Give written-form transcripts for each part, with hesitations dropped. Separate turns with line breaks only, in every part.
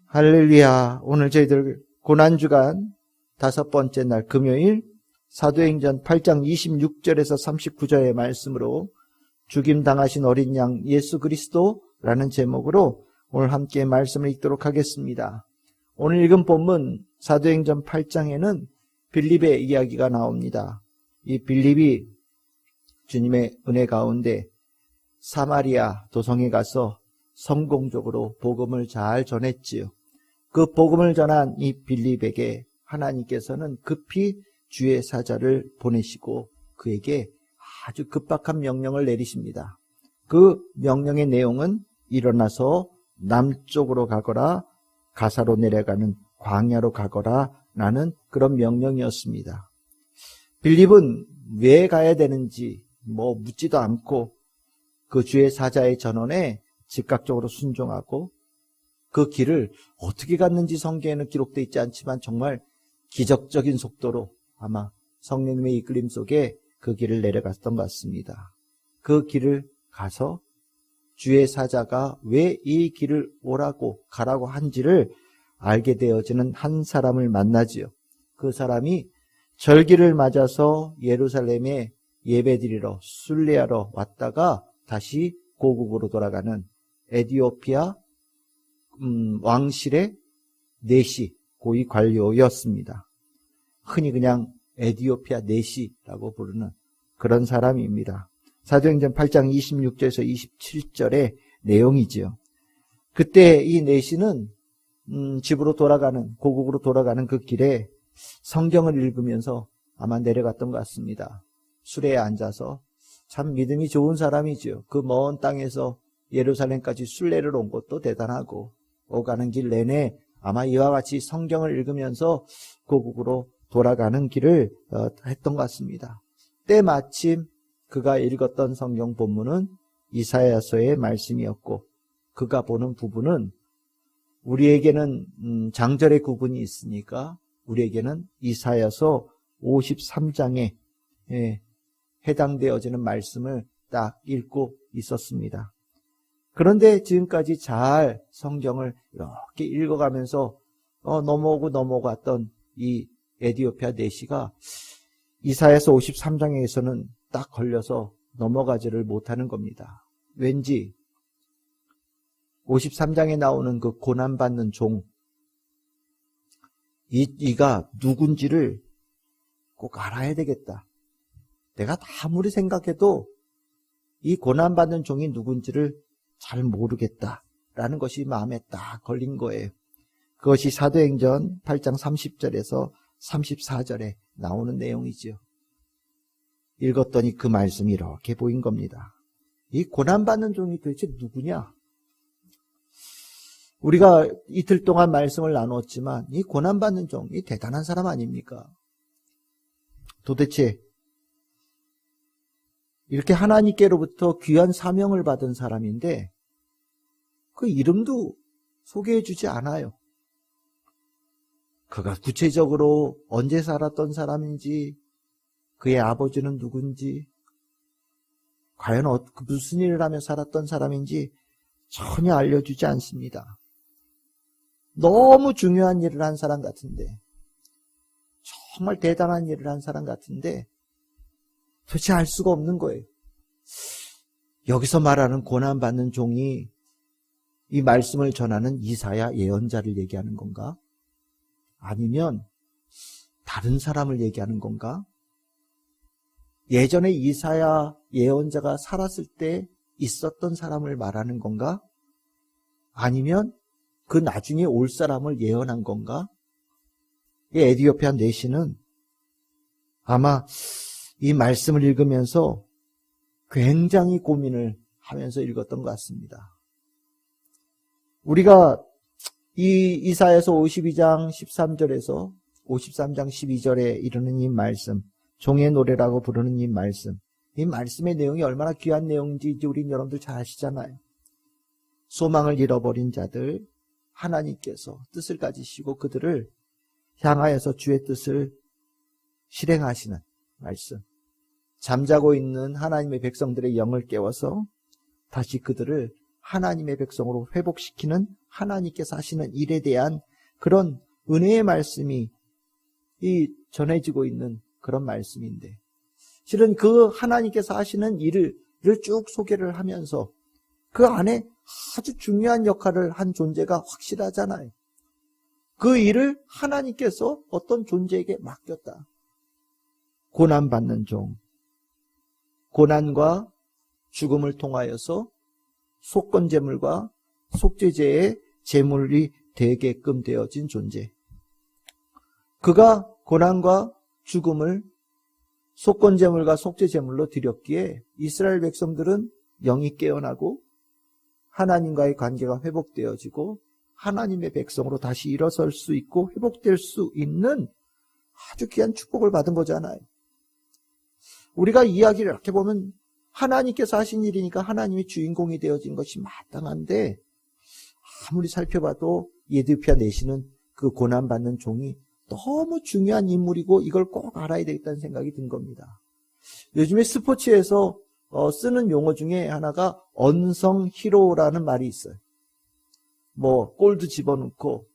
할렐루야. 오늘 저희들 고난주간 5번째 날 금요일 사도행전 8장 26절에서 39절의 말씀으로 죽임당하신 어린 양 예수 그리스도라는 제목으로 오늘 함께 말씀을 읽도록 하겠습니다. 오늘 읽은 본문 사도행전 8장에는 빌립의 이야기가 나옵니다. 이 빌립이 주님의 은혜 가운데 사마리아 도성에 가서 성공적으로 복음을 잘 전했지요. 그 복음을 전한 이 빌립에게 하나님께서는 급히 주의 사자를 보내시고 그에게 아주 급박한 명령을 내리십니다. 그 명령의 내용은 일어나서 남쪽으로 가거라, 가사로 내려가는 광야로 가거라 라는 그런 명령이었습니다. 빌립은 왜 가야 되는지 묻지도 않고 그 주의 사자의 전언에 즉각적으로 순종하고 그 길을 어떻게 갔는지 성경에는 기록되어 있지 않지만 정말 기적적인 속도로 아마 성령님의 이끌림 속에 그 길을 내려갔던 것 같습니다. 그 길을 가서 주의 사자가 왜 이 길을 오라고 가라고 한지를 알게 되어지는 한 사람을 만나지요. 그 사람이 절기를 맞아서 예루살렘에 예배드리러 순례하러 왔다가 다시 고국으로 돌아가는 에디오피아 왕실의 내시 고위 관료였습니다. 흔히 그냥 에디오피아 내시라고 부르는 그런 사람입니다. 사도행전 8장 26절에서 27절의 내용이지요. 그때 이 내시는 집으로 돌아가는 고국으로 돌아가는 그 길에 성경을 읽으면서 아마 내려갔던 것 같습니다. 수레에 앉아서 참 믿음이 좋은 사람이지요. 그 먼 땅에서 예루살렘까지 순례를 온 것도 대단하고 오가는 길 내내 아마 이와 같이 성경을 읽으면서 고국으로 돌아가는 길을 했던 것 같습니다. 때마침 그가 읽었던 성경 본문은 이사야서의 말씀이었고 그가 보는 부분은 우리에게는 장절의 구분이 있으니까 우리에게는 이사야서 53장에 해당되어지는 말씀을 딱 읽고 있었습니다. 그런데 지금까지 잘 성경을 이렇게 읽어가면서 넘어오고 넘어갔던 이 에디오피아 내시가 이사야서 53장에서는 딱 걸려서 넘어가지를 못하는 겁니다. 왠지 53장에 나오는 그 고난받는 종, 이가 누군지를 꼭 알아야 되겠다. 내가 아무리 생각해도 이 고난받는 종이 누군지를 잘 모르겠다라는 것이 마음에 딱 걸린 거예요. 그것이 사도행전 8장 30절에서 34절에 나오는 내용이지요. 읽었더니 그 말씀이 이렇게 보인 겁니다. 이 고난받는 종이 도대체 누구냐? 우리가 이틀 동안 말씀을 나눴지만 이 고난받는 종이 대단한 사람 아닙니까? 도대체 이렇게 하나님께로부터 귀한 사명을 받은 사람인데 그 이름도 소개해 주지 않아요. 그가 구체적으로 언제 살았던 사람인지, 그의 아버지는 누군지, 과연 무슨 일을 하며 살았던 사람인지 전혀 알려주지 않습니다. 너무 중요한 일을 한 사람 같은데, 정말 대단한 일을 한 사람 같은데 도대체 알 수가 없는 거예요. 여기서 말하는 고난받는 종이 이 말씀을 전하는 이사야 예언자를 얘기하는 건가? 아니면 다른 사람을 얘기하는 건가? 예전에 이사야 예언자가 살았을 때 있었던 사람을 말하는 건가? 아니면 그 나중에 올 사람을 예언한 건가? 이 에디오피아 내시는 아마 이 말씀을 읽으면서 굉장히 고민을 하면서 읽었던 것 같습니다. 우리가 이 이사야서 52장 13절에서 53장 12절에 이르는 이 말씀, 종의 노래라고 부르는 이 말씀의 내용이 얼마나 귀한 내용인지 우리 여러분들 잘 아시잖아요. 소망을 잃어버린 자들, 하나님께서 뜻을 가지시고 그들을 향하여서 주의 뜻을 실행하시는 말씀. 잠자고 있는 하나님의 백성들의 영을 깨워서 다시 그들을 하나님의 백성으로 회복시키는 하나님께서 하시는 일에 대한 그런 은혜의 말씀이 전해지고 있는 그런 말씀인데, 실은 그 하나님께서 하시는 일을 쭉 소개를 하면서 그 안에 아주 중요한 역할을 한 존재가 확실하잖아요. 그 일을 하나님께서 어떤 존재에게 맡겼다. 고난받는 종, 고난과 죽음을 통하여서 속건제물과 속죄제의 제물이 되게끔 되어진 존재. 그가 고난과 죽음을 속건제물과 속죄제물로 드렸기에 이스라엘 백성들은 영이 깨어나고 하나님과의 관계가 회복되어지고 하나님의 백성으로 다시 일어설 수 있고 회복될 수 있는 아주 귀한 축복을 받은 거잖아요. 우리가 이야기를 이렇게 보면 하나님께서 하신 일이니까 하나님이 주인공이 되어진 것이 마땅한데, 아무리 살펴봐도 에디오피아 내시는 그 고난받는 종이 너무 중요한 인물이고 이걸 꼭 알아야 되겠다는 생각이 든 겁니다. 요즘에 스포츠에서 쓰는 용어 중에 하나가 언성 히로라는 말이 있어요. 골도 집어넣고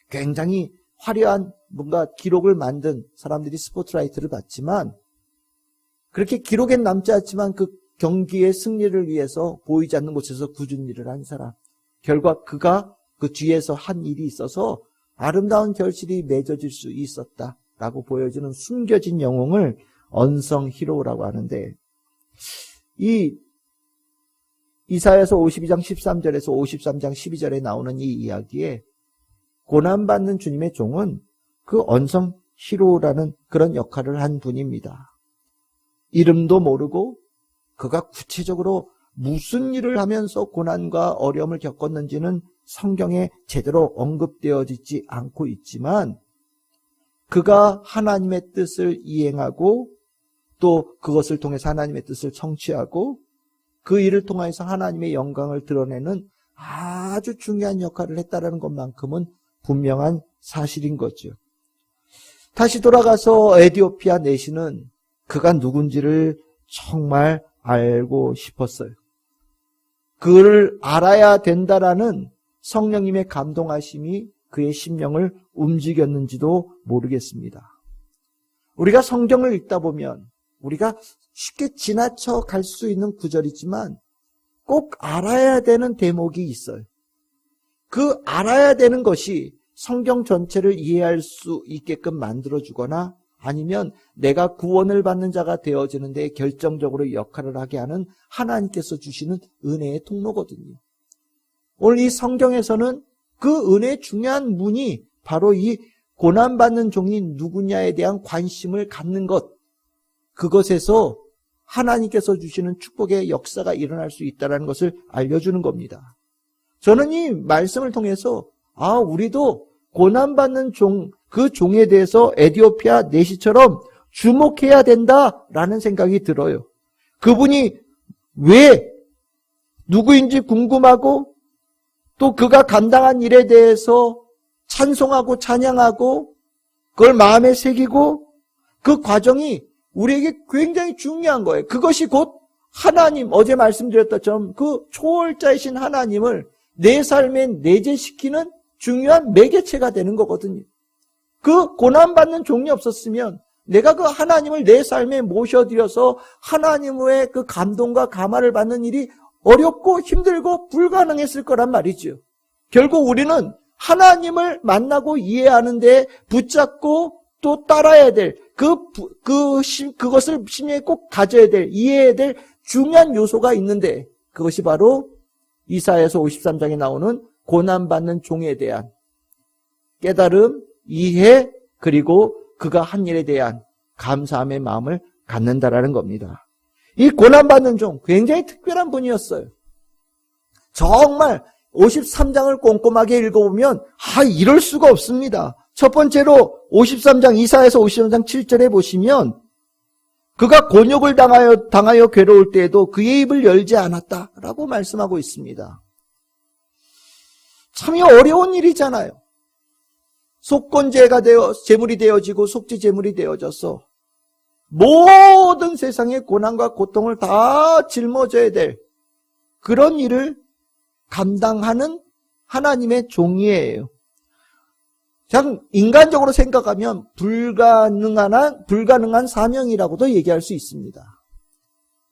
굉장히 화려한 뭔가 기록을 만든 사람들이 스포트라이트를 받지만, 그렇게 기록엔 남지 않지만 그 경기의 승리를 위해서 보이지 않는 곳에서 굳은 일을 한 사람, 결과 그가 그 뒤에서 한 일이 있어서 아름다운 결실이 맺어질 수 있었다라고 보여주는 숨겨진 영웅을 언성 히로라고 하는데, 이 이사야서 52장 13절에서 53장 12절에 나오는 이 이야기에 고난받는 주님의 종은 그 언성 히로라는 그런 역할을 한 분입니다. 이름도 모르고 그가 구체적으로 무슨 일을 하면서 고난과 어려움을 겪었는지는 성경에 제대로 언급되어지지 않고 있지만, 그가 하나님의 뜻을 이행하고 또 그것을 통해서 하나님의 뜻을 성취하고 그 일을 통해서 하나님의 영광을 드러내는 아주 중요한 역할을 했다는 것만큼은 분명한 사실인 거죠. 다시 돌아가서 에디오피아 내시는 그가 누군지를 정말 알고 싶었어요. 그를 알아야 된다라는 성령님의 감동하심이 그의 심령을 움직였는지도 모르겠습니다. 우리가 성경을 읽다 보면 우리가 쉽게 지나쳐 갈 수 있는 구절이지만 꼭 알아야 되는 대목이 있어요. 그 알아야 되는 것이 성경 전체를 이해할 수 있게끔 만들어주거나 아니면 내가 구원을 받는 자가 되어지는 데 결정적으로 역할을 하게 하는 하나님께서 주시는 은혜의 통로거든요. 오늘 이 성경에서는 그 은혜의 중요한 문이 바로 이 고난받는 종이 누구냐에 대한 관심을 갖는 것, 그것에서 하나님께서 주시는 축복의 역사가 일어날 수 있다는 것을 알려주는 겁니다. 저는 이 말씀을 통해서 우리도 고난받는 종, 그 종에 대해서 에디오피아 내시처럼 주목해야 된다라는 생각이 들어요. 그분이 왜 누구인지 궁금하고 또 그가 감당한 일에 대해서 찬송하고 찬양하고 그걸 마음에 새기고 그 과정이 우리에게 굉장히 중요한 거예요. 그것이 곧 하나님, 어제 말씀드렸던 그 초월자이신 하나님을 내 삶에 내재시키는 중요한 매개체가 되는 거거든요. 그 고난받는 종이 없었으면 내가 그 하나님을 내 삶에 모셔들여서 하나님의 그 감동과 감화를 받는 일이 어렵고 힘들고 불가능했을 거란 말이죠. 결국 우리는 하나님을 만나고 이해하는 데 붙잡고 또 따라야 될 그것을 심령에 꼭 가져야 될, 이해해야 될 중요한 요소가 있는데, 그것이 바로 이사야서 53장에 나오는 고난받는 종에 대한 깨달음, 이해, 그리고 그가 한 일에 대한 감사함의 마음을 갖는다라는 겁니다. 이 고난받는 종, 굉장히 특별한 분이었어요. 정말 53장을 꼼꼼하게 읽어보면 이럴 수가 없습니다. 첫 번째로 53장, 이사야서 53장 7절에 보시면 그가 곤욕을 당하여 괴로울 때에도 그의 입을 열지 않았다라고 말씀하고 있습니다. 참이 어려운 일이잖아요. 속건제가 제물이 되어지고 속죄 제물이 되어져서 모든 세상의 고난과 고통을 다 짊어져야 될 그런 일을 감당하는 하나님의 종이에요. 그냥 인간적으로 생각하면 불가능한 사명이라고도 얘기할 수 있습니다.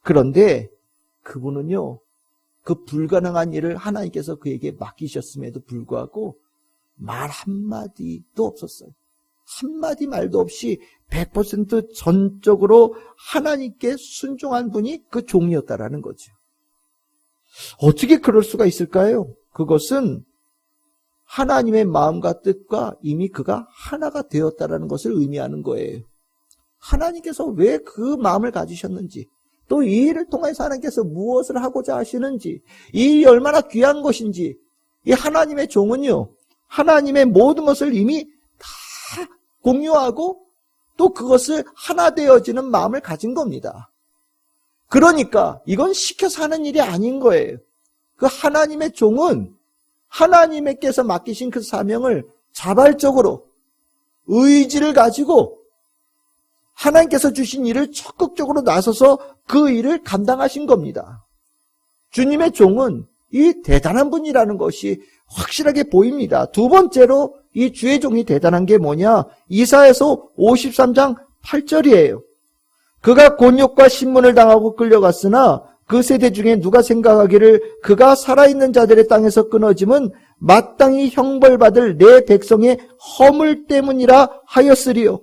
그런데 그분은요, 그 불가능한 일을 하나님께서 그에게 맡기셨음에도 불구하고 말 한마디도 없었어요. 한마디 말도 없이 100% 전적으로 하나님께 순종한 분이 그 종이었다라는 거죠. 어떻게 그럴 수가 있을까요? 그것은 하나님의 마음과 뜻과 이미 그가 하나가 되었다라는 것을 의미하는 거예요. 하나님께서 왜 그 마음을 가지셨는지, 또 이 일을 통해서 하나님께서 무엇을 하고자 하시는지, 이 일이 얼마나 귀한 것인지, 이 하나님의 종은요, 하나님의 모든 것을 이미 다 공유하고 또 그것을 하나 되어지는 마음을 가진 겁니다. 그러니까 이건 시켜서 하는 일이 아닌 거예요. 그 하나님의 종은 하나님께서 맡기신 그 사명을 자발적으로 의지를 가지고 하나님께서 주신 일을 적극적으로 나서서 그 일을 감당하신 겁니다. 주님의 종은 이 대단한 분이라는 것이 확실하게 보입니다. 두 번째로 이 주의 종이 대단한 게 뭐냐? 이사야서 53장 8절이에요. 그가 곤욕과 신문을 당하고 끌려갔으나 그 세대 중에 누가 생각하기를 그가 살아있는 자들의 땅에서 끊어짐은 마땅히 형벌받을 내 백성의 허물 때문이라 하였으리요.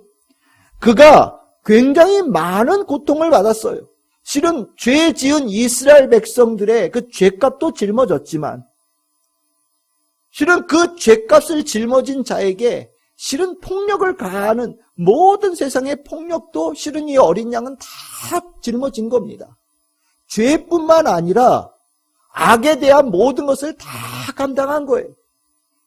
그가 굉장히 많은 고통을 받았어요. 실은 죄 지은 이스라엘 백성들의 그 죄값도 짊어졌지만, 실은 그 죄값을 짊어진 자에게 실은 폭력을 가하는 모든 세상의 폭력도 실은 이 어린 양은 다 짊어진 겁니다. 죄뿐만 아니라 악에 대한 모든 것을 다 감당한 거예요.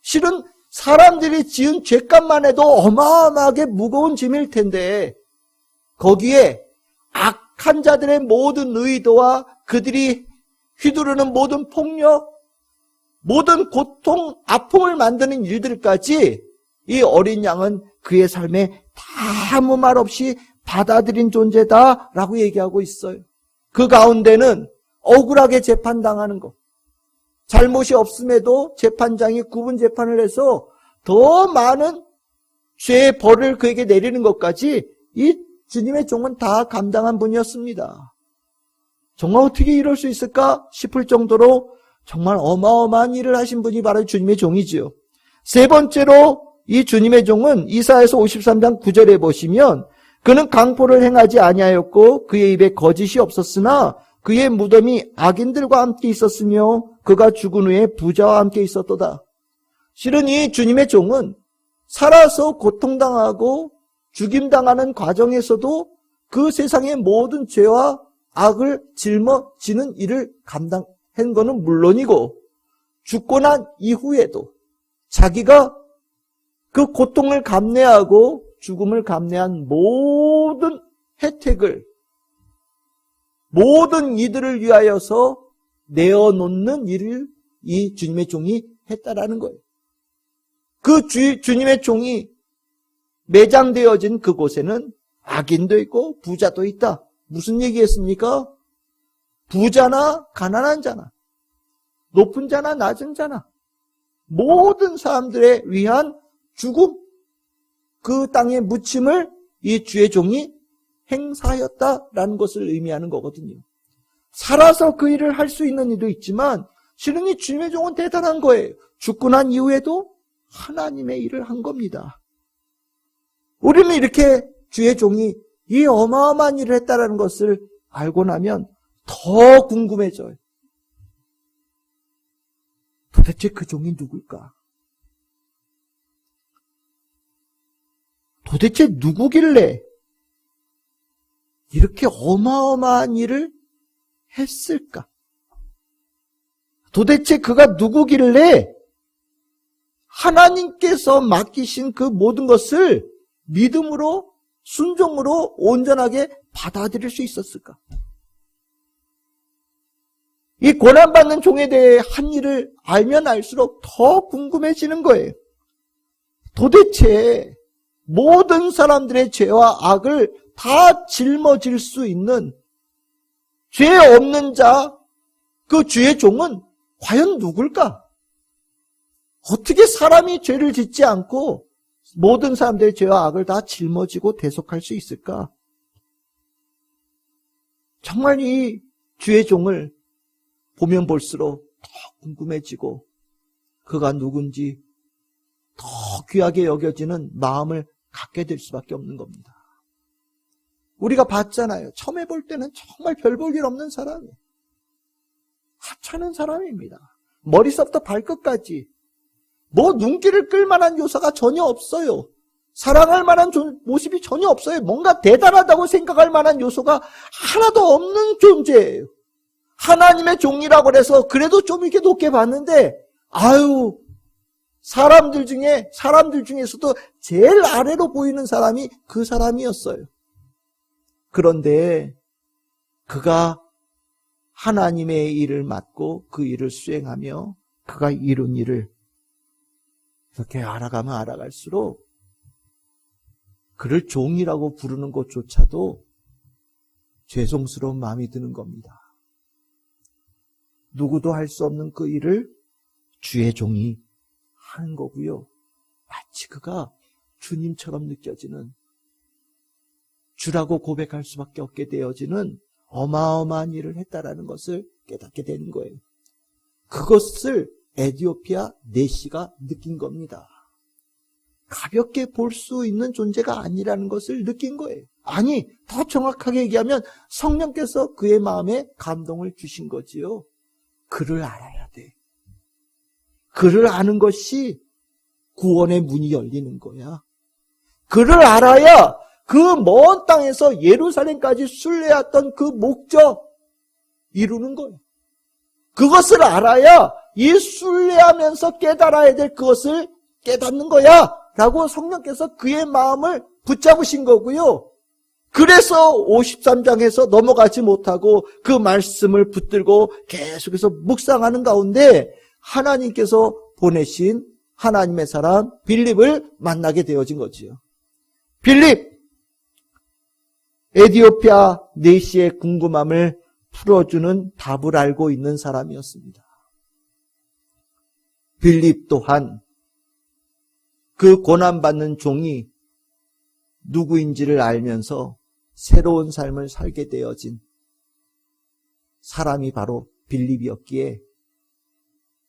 실은 사람들이 지은 죄값만 해도 어마어마하게 무거운 짐일 텐데, 거기에 악한 자들의 모든 의도와 그들이 휘두르는 모든 폭력, 모든 고통, 아픔을 만드는 일들까지 이 어린 양은 그의 삶에 다 아무 말 없이 받아들인 존재다라고 얘기하고 있어요. 그 가운데는 억울하게 재판당하는 것, 잘못이 없음에도 재판장이 구분 재판을 해서 더 많은 죄의 벌을 그에게 내리는 것까지 이 주님의 종은 다 감당한 분이었습니다. 정말 어떻게 이럴 수 있을까 싶을 정도로 정말 어마어마한 일을 하신 분이 바로 주님의 종이지요. 세 번째로 이 주님의 종은 이사야서 53장 9절에 보시면 그는 강포를 행하지 아니하였고 그의 입에 거짓이 없었으나 그의 무덤이 악인들과 함께 있었으며 그가 죽은 후에 부자와 함께 있었도다. 실은 이 주님의 종은 살아서 고통당하고 죽임당하는 과정에서도 그 세상의 모든 죄와 악을 짊어지는 일을 감당한 것은 물론이고, 죽고 난 이후에도 자기가 그 고통을 감내하고 죽음을 감내한 모든 혜택을, 모든 이들을 위하여서 내어놓는 일을 이 주님의 종이 했다라는 거예요. 그 주님의 종이 매장되어진 그곳에는 악인도 있고 부자도 있다. 무슨 얘기했습니까? 부자나 가난한 자나 높은 자나 낮은 자나 모든 사람들에 위한 죽음, 그 땅의 묻힘을 이 주의 종이 행사하였다라는 것을 의미하는 거거든요. 살아서 그 일을 할 수 있는 일도 있지만 실은 이 주님의 종은 대단한 거예요. 죽고 난 이후에도 하나님의 일을 한 겁니다. 우리는 이렇게 주의 종이 이 어마어마한 일을 했다라는 것을 알고 나면 더 궁금해져요. 도대체 그 종이 누굴까? 도대체 누구길래 이렇게 어마어마한 일을 했을까? 도대체 그가 누구길래 하나님께서 맡기신 그 모든 것을 믿음으로, 순종으로 온전하게 받아들일 수 있었을까? 이 고난받는 종에 대해 한 일을 알면 알수록 더 궁금해지는 거예요. 도대체 모든 사람들의 죄와 악을 다 짊어질 수 있는 죄 없는 자, 그 주의 종은 과연 누굴까? 어떻게 사람이 죄를 짓지 않고 모든 사람들의 죄와 악을 다 짊어지고 대속할 수 있을까? 정말 이 주의 종을 보면 볼수록 더 궁금해지고 그가 누군지 더 귀하게 여겨지는 마음을 갖게 될 수밖에 없는 겁니다. 우리가 봤잖아요. 처음에 볼 때는 정말 별 볼 일 없는 사람이에요. 하찮은 사람입니다. 머리서부터 발끝까지 뭐 눈길을 끌만한 요소가 전혀 없어요. 사랑할 만한 모습이 전혀 없어요. 뭔가 대단하다고 생각할 만한 요소가 하나도 없는 존재예요. 하나님의 종이라고 해서 그래도 좀 이렇게 높게 봤는데 사람들 중에서도 제일 아래로 보이는 사람이 그 사람이었어요. 그런데 그가 하나님의 일을 맡고 그 일을 수행하며 그가 이룬 일을 그렇게 알아가면 알아갈수록 그를 종이라고 부르는 것조차도 죄송스러운 마음이 드는 겁니다. 누구도 할 수 없는 그 일을 주의 종이 하는 거고요. 마치 그가 주님처럼 느껴지는, 주라고 고백할 수밖에 없게 되어지는 어마어마한 일을 했다라는 것을 깨닫게 되는 거예요. 그것을 에디오피아 내시가 느낀 겁니다. 가볍게 볼 수 있는 존재가 아니라는 것을 느낀 거예요. 아니, 더 정확하게 얘기하면 성령께서 그의 마음에 감동을 주신 거지요. 그를 알아야 돼. 그를 아는 것이 구원의 문이 열리는 거야. 그를 알아야 그 먼 땅에서 예루살렘까지 순례했던 그 목적 이루는 거예요. 그것을 알아야 이 순례하면서 깨달아야 될 그것을 깨닫는 거야 라고 성령께서 그의 마음을 붙잡으신 거고요. 그래서 53장에서 넘어가지 못하고 그 말씀을 붙들고 계속해서 묵상하는 가운데 하나님께서 보내신 하나님의 사람 빌립을 만나게 되어진 거지요. 빌립, 에디오피아 내시의 궁금함을 풀어주는 답을 알고 있는 사람이었습니다. 빌립 또한 그 고난받는 종이 누구인지를 알면서 새로운 삶을 살게 되어진 사람이 바로 빌립이었기에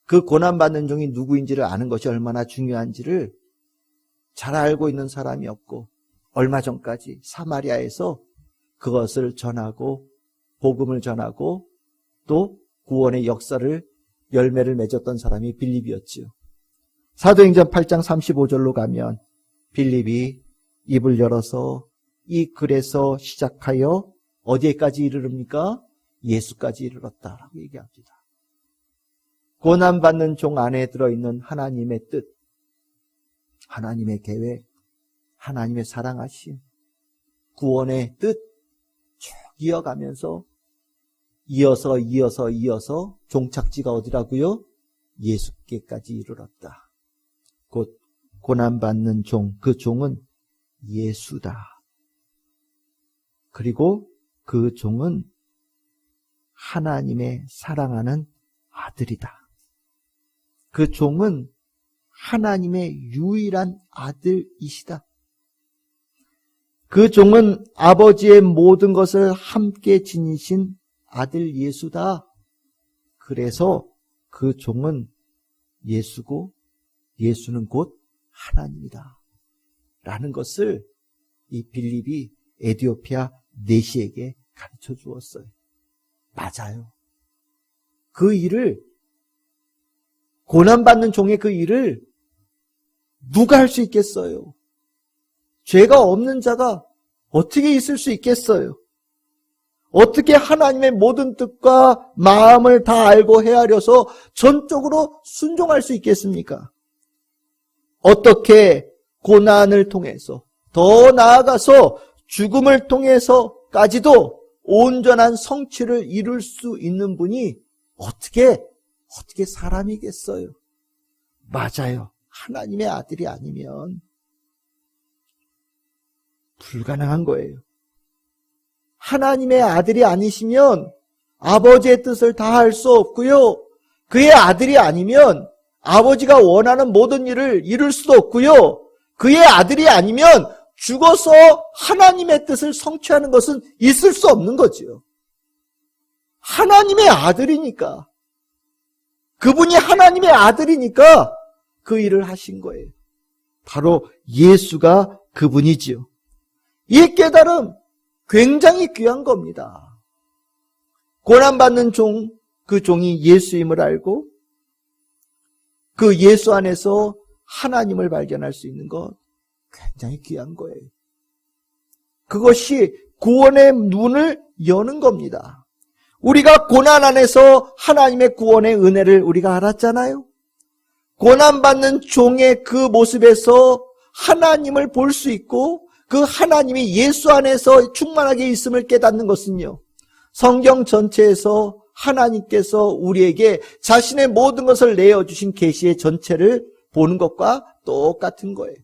그 고난받는 종이 누구인지를 아는 것이 얼마나 중요한지를 잘 알고 있는 사람이었고 얼마 전까지 사마리아에서 그것을 전하고 복음을 전하고 또 구원의 역사를 열매를 맺었던 사람이 빌립이었지요. 사도행전 8장 35절로 가면 빌립이 입을 열어서 이 글에서 시작하여 어디에까지 이르릅니까? 예수까지 이르렀다라고 얘기합니다. 고난받는 종 안에 들어있는 하나님의 뜻, 하나님의 계획, 하나님의 사랑하심, 구원의 뜻 쭉 이어가면서 이어서 종착지가 어디라고요? 예수께까지 이르렀다. 곧 고난받는 종, 그 종은 예수다. 그리고 그 종은 하나님의 사랑하는 아들이다. 그 종은 하나님의 유일한 아들이시다. 그 종은 아버지의 모든 것을 함께 지니신 아들 예수다. 그래서 그 종은 예수고 예수는 곧 하나님이다. 라는 것을 이 빌립이 에디오피아 내시에게 가르쳐 주었어요. 맞아요. 그 일을, 고난받는 종의 그 일을 누가 할 수 있겠어요? 죄가 없는 자가 어떻게 있을 수 있겠어요? 어떻게 하나님의 모든 뜻과 마음을 다 알고 헤아려서 전적으로 순종할 수 있겠습니까? 어떻게 고난을 통해서 더 나아가서 죽음을 통해서까지도 온전한 성취를 이룰 수 있는 분이 어떻게 사람이겠어요? 맞아요. 하나님의 아들이 아니면 불가능한 거예요. 하나님의 아들이 아니시면 아버지의 뜻을 다 할 수 없고요. 그의 아들이 아니면 아버지가 원하는 모든 일을 이룰 수도 없고요. 그의 아들이 아니면 죽어서 하나님의 뜻을 성취하는 것은 있을 수 없는 거지요. 하나님의 아들이니까, 그분이 하나님의 아들이니까 그 일을 하신 거예요. 바로 예수가 그분이지요. 이 깨달음 굉장히 귀한 겁니다. 고난받는 종, 그 종이 예수임을 알고 그 예수 안에서 하나님을 발견할 수 있는 것 굉장히 귀한 거예요. 그것이 구원의 눈을 여는 겁니다. 우리가 고난 안에서 하나님의 구원의 은혜를 우리가 알았잖아요. 고난받는 종의 그 모습에서 하나님을 볼 수 있고 그 하나님이 예수 안에서 충만하게 있음을 깨닫는 것은요, 성경 전체에서 하나님께서 우리에게 자신의 모든 것을 내어주신 계시의 전체를 보는 것과 똑같은 거예요.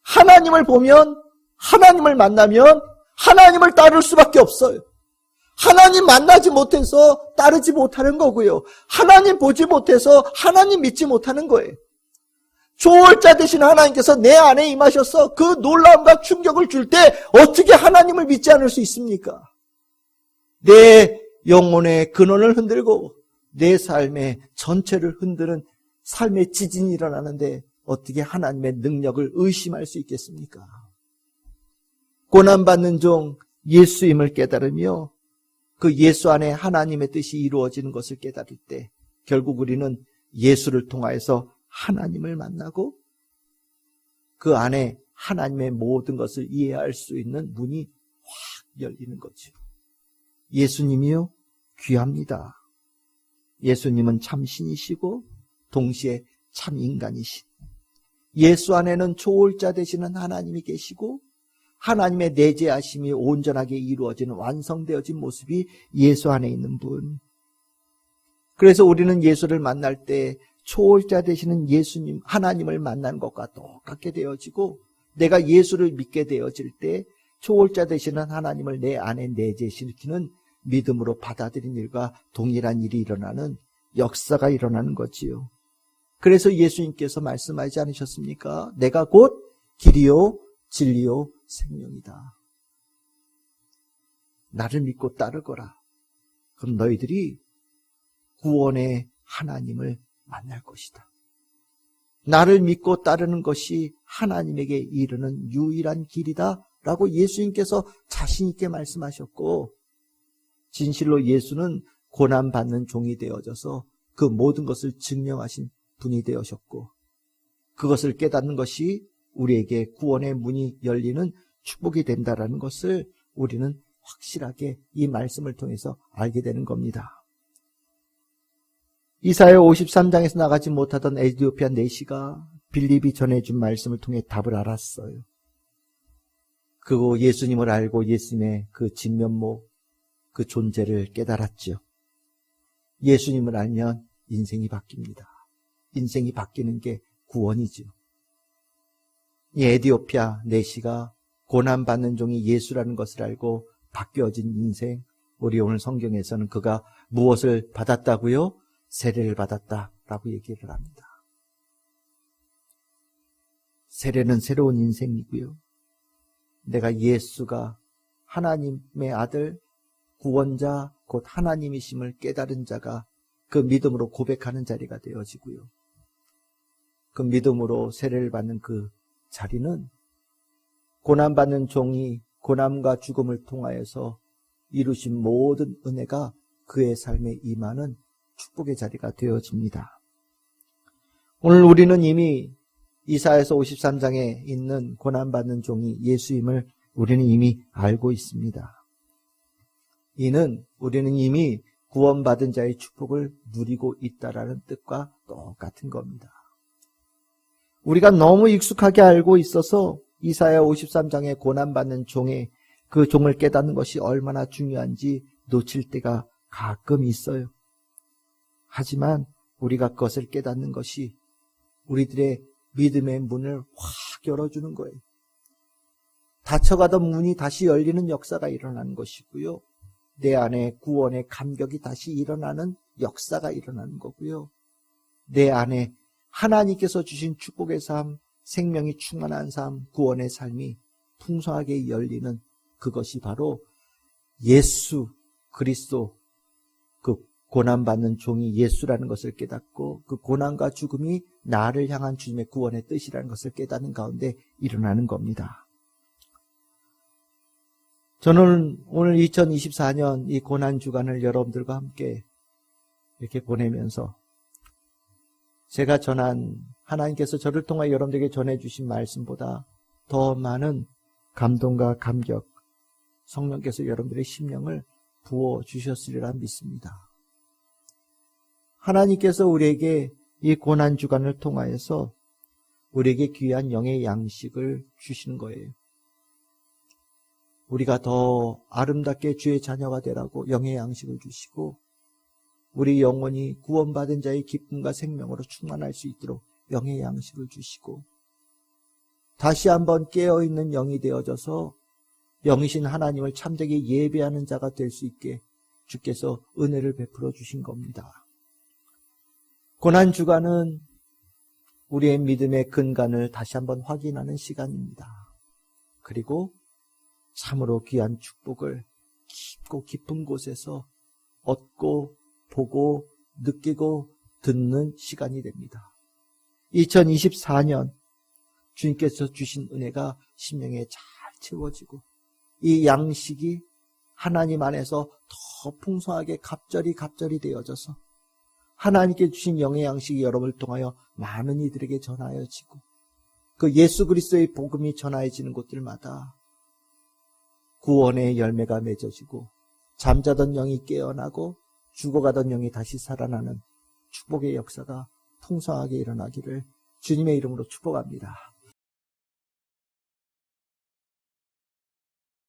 하나님을 보면, 하나님을 만나면 하나님을 따를 수밖에 없어요. 하나님 만나지 못해서 따르지 못하는 거고요. 하나님 보지 못해서 하나님 믿지 못하는 거예요. 초월자 되신 하나님께서 내 안에 임하셔서 그 놀라움과 충격을 줄 때 어떻게 하나님을 믿지 않을 수 있습니까? 내 영혼의 근원을 흔들고 내 삶의 전체를 흔드는 삶의 지진이 일어나는데 어떻게 하나님의 능력을 의심할 수 있겠습니까? 고난받는 종 예수임을 깨달으며 그 예수 안에 하나님의 뜻이 이루어지는 것을 깨달을 때 결국 우리는 예수를 통하여서 하나님을 만나고 그 안에 하나님의 모든 것을 이해할 수 있는 문이 확 열리는 거죠. 예수님이요, 귀합니다. 예수님은 참 신이시고 동시에 참 인간이신, 예수 안에는 초월자 되시는 하나님이 계시고 하나님의 내재하심이 온전하게 이루어지는 완성되어진 모습이 예수 안에 있는 분. 그래서 우리는 예수를 만날 때 초월자 되시는 예수님, 하나님을 만난 것과 똑같게 되어지고, 내가 예수를 믿게 되어질 때 초월자 되시는 하나님을 내 안에 내재시키는 믿음으로 받아들인 일과 동일한 일이 일어나는 역사가 일어나는 거지요. 그래서 예수님께서 말씀하지 않으셨습니까? 내가 곧 길이요 진리요 생명이다. 나를 믿고 따르거라. 그럼 너희들이 구원의 하나님을 만날 것이다. 나를 믿고 따르는 것이 하나님에게 이르는 유일한 길이다 라고 예수님께서 자신 있게 말씀하셨고, 진실로 예수는 고난받는 종이 되어져서 그 모든 것을 증명하신 분이 되어셨고, 그것을 깨닫는 것이 우리에게 구원의 문이 열리는 축복이 된다라는 것을 우리는 확실하게 이 말씀을 통해서 알게 되는 겁니다. 이사야 53장에서 나가지 못하던 에티오피아 내시가 빌립이 전해준 말씀을 통해 답을 알았어요. 그리고 예수님을 알고 예수님의 그 진면목, 그 존재를 깨달았죠. 예수님을 알면 인생이 바뀝니다. 인생이 바뀌는 게 구원이죠. 이 에티오피아 내시가 고난받는 종이 예수라는 것을 알고 바뀌어진 인생, 우리 오늘 성경에서는 그가 무엇을 받았다고요? 세례를 받았다라고 얘기를 합니다. 세례는 새로운 인생이고요. 내가 예수가 하나님의 아들, 구원자, 곧 하나님이심을 깨달은 자가 그 믿음으로 고백하는 자리가 되어지고요. 그 믿음으로 세례를 받는 그 자리는 고난받는 종이 고난과 죽음을 통하여서 이루신 모든 은혜가 그의 삶에 임하는 축복의 자리가 되어집니다. 오늘 우리는 이미 이사야서 53장에 있는 고난받는 종이 예수임을 우리는 이미 알고 있습니다. 이는 우리는 이미 구원받은 자의 축복을 누리고 있다라는 뜻과 똑같은 겁니다. 우리가 너무 익숙하게 알고 있어서 이사야 53장의 고난받는 종의 그 종을 깨닫는 것이 얼마나 중요한지 놓칠 때가 가끔 있어요. 하지만 우리가 그것을 깨닫는 것이 우리들의 믿음의 문을 확 열어주는 거예요. 닫혀가던 문이 다시 열리는 역사가 일어나는 것이고요. 내 안에 구원의 감격이 다시 일어나는 역사가 일어나는 거고요. 내 안에 하나님께서 주신 축복의 삶, 생명이 충만한 삶, 구원의 삶이 풍성하게 열리는 그것이 바로 예수 그리스도, 그 고난받는 종이 예수라는 것을 깨닫고 그 고난과 죽음이 나를 향한 주님의 구원의 뜻이라는 것을 깨닫는 가운데 일어나는 겁니다. 저는 오늘 2024년 이 고난주간을 여러분들과 함께 이렇게 보내면서 제가 전한 하나님께서 저를 통해 여러분들에게 전해주신 말씀보다 더 많은 감동과 감격, 성령께서 여러분들의 심령을 부어주셨으리라 믿습니다. 하나님께서 우리에게 이 고난주간을 통하여서 우리에게 귀한 영의 양식을 주시는 거예요. 우리가 더 아름답게 주의 자녀가 되라고 영의 양식을 주시고 우리 영혼이 구원받은 자의 기쁨과 생명으로 충만할 수 있도록 영의 양식을 주시고 다시 한번 깨어있는 영이 되어져서 영이신 하나님을 참되게 예배하는 자가 될 수 있게 주께서 은혜를 베풀어 주신 겁니다. 고난주간은 우리의 믿음의 근간을 다시 한번 확인하는 시간입니다. 그리고 참으로 귀한 축복을 깊고 깊은 곳에서 얻고 보고 느끼고 듣는 시간이 됩니다. 2024년 주님께서 주신 은혜가 심령에 잘 채워지고 이 양식이 하나님 안에서 더 풍성하게 갑절이 되어져서 하나님께 주신 영의 양식이 여러분을 통하여 많은 이들에게 전하여지고 그 예수 그리스도의 복음이 전하여지는 곳들마다 구원의 열매가 맺어지고 잠자던 영이 깨어나고 죽어가던 영이 다시 살아나는 축복의 역사가 풍성하게 일어나기를 주님의 이름으로 축복합니다.